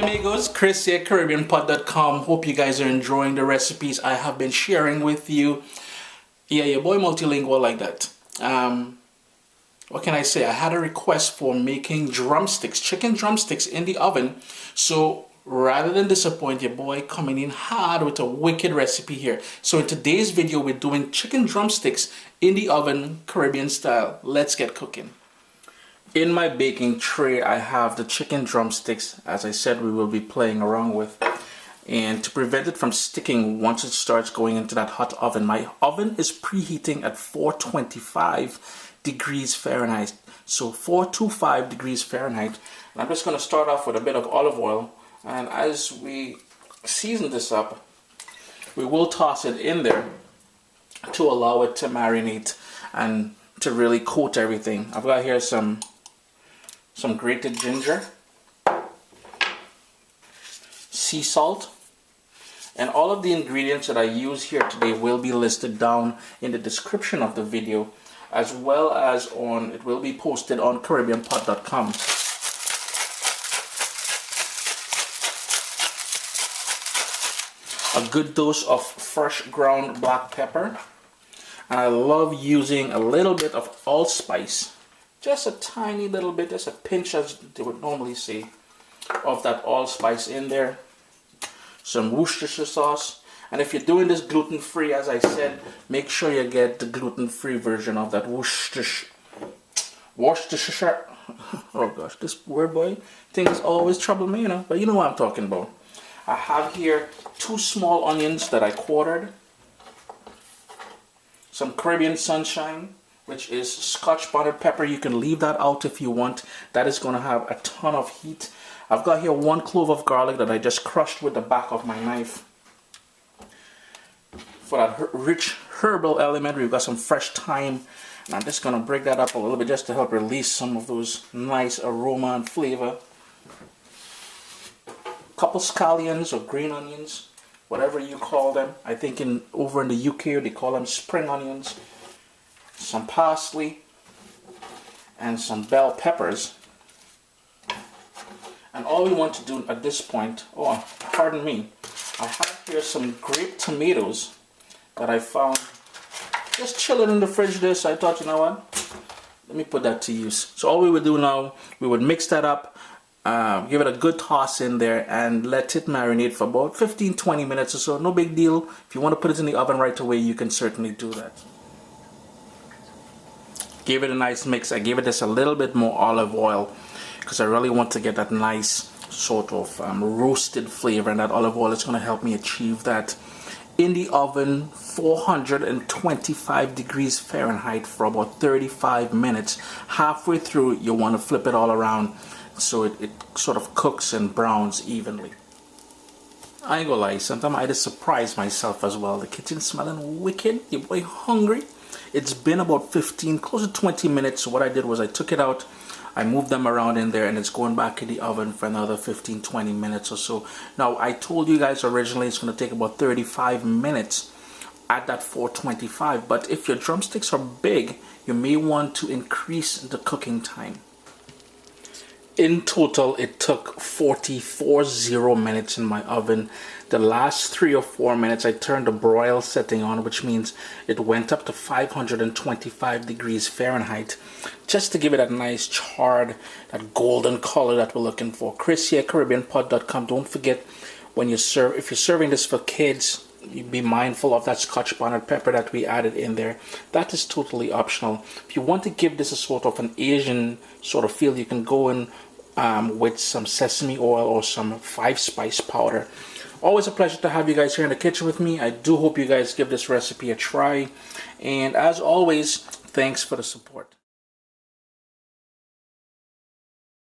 amigos, Chris here, CaribbeanPot.com. Hope you guys are enjoying the recipes I have been sharing with you. Yeah, your boy multilingual like that. What can I say? I had a request for making drumsticks, chicken drumsticks in the oven. So rather than disappoint your boy, coming in hard with a wicked recipe here. So in today's video, we're doing chicken drumsticks in the oven, Caribbean style. Let's get cooking. In my baking tray, I have the chicken drumsticks, as I said, we will be playing around with. And to prevent it from sticking once it starts going into that hot oven, my oven is preheating at 425 degrees Fahrenheit. So 425 degrees Fahrenheit. And I'm just going to start off with a bit of olive oil. And as we season this up, we will toss it in there to allow it to marinate and to really coat everything. I've got here some grated ginger, sea salt, and all of the ingredients that I use here today will be listed down in the description of the video, as well as it will be posted on CaribbeanPot.com. A good dose of fresh ground black pepper, and I love using a little bit of allspice. Just a tiny little bit, just a pinch as they would normally say, of that allspice in there. Some Worcestershire sauce. And if you're doing this gluten-free, as I said, make sure you get the gluten-free version of that Worcestershire. Oh gosh, this word boy things always trouble me, you know. But you know what I'm talking about. I have here 2 small onions that I quartered. Some Caribbean sunshine, which is scotch bonnet pepper. You can leave that out if you want. That is going to have a ton of heat. I've got here 1 clove of garlic that I just crushed with the back of my knife. For that rich herbal element, we've got some fresh thyme. And I'm just going to break that up a little bit just to help release some of those nice aroma and flavor. Couple scallions or green onions, whatever you call them. I think over in the UK they call them spring onions. Some parsley and some bell peppers. And all we want to do at this point, oh pardon me, I have here some grape tomatoes that I found just chilling in the fridge there, so I thought, you know what, let me put that to use. So all we would do now, we would mix that up, give it a good toss in there and let it marinate for about 15-20 minutes or so. No big deal. If you want to put it in the oven right away, you can certainly do that. Gave it a nice mix. I gave it just a little bit more olive oil because I really want to get that nice sort of roasted flavor, and that olive oil is going to help me achieve that. In the oven, 425 degrees Fahrenheit for about 35 minutes. Halfway through, you want to flip it all around so it sort of cooks and browns evenly. I ain't gonna lie, sometimes I just surprise myself as well. The kitchen smelling wicked, your boy hungry. It's been about 15, close to 20 minutes. So what I did was I took it out, I moved them around in there, and it's going back in the oven for another 15-20 minutes or so. Now, I told you guys originally it's going to take about 35 minutes at that 425, but if your drumsticks are big, you may want to increase the cooking time. In total, it took 40 minutes in my oven. The last 3 or 4 minutes, I turned the broil setting on, which means it went up to 525 degrees Fahrenheit, just to give it a nice charred, that golden color that we're looking for. Chris here, CaribbeanPot.com. Don't forget, when you serve, if you're serving this for kids, you be mindful of that scotch bonnet pepper that we added in there. That is totally optional. If you want to give this a sort of an Asian sort of feel, you can go in with some sesame oil or some 5-spice powder. Always a pleasure to have you guys here in the kitchen with me. I do hope you guys give this recipe a try. And as always, thanks for the support.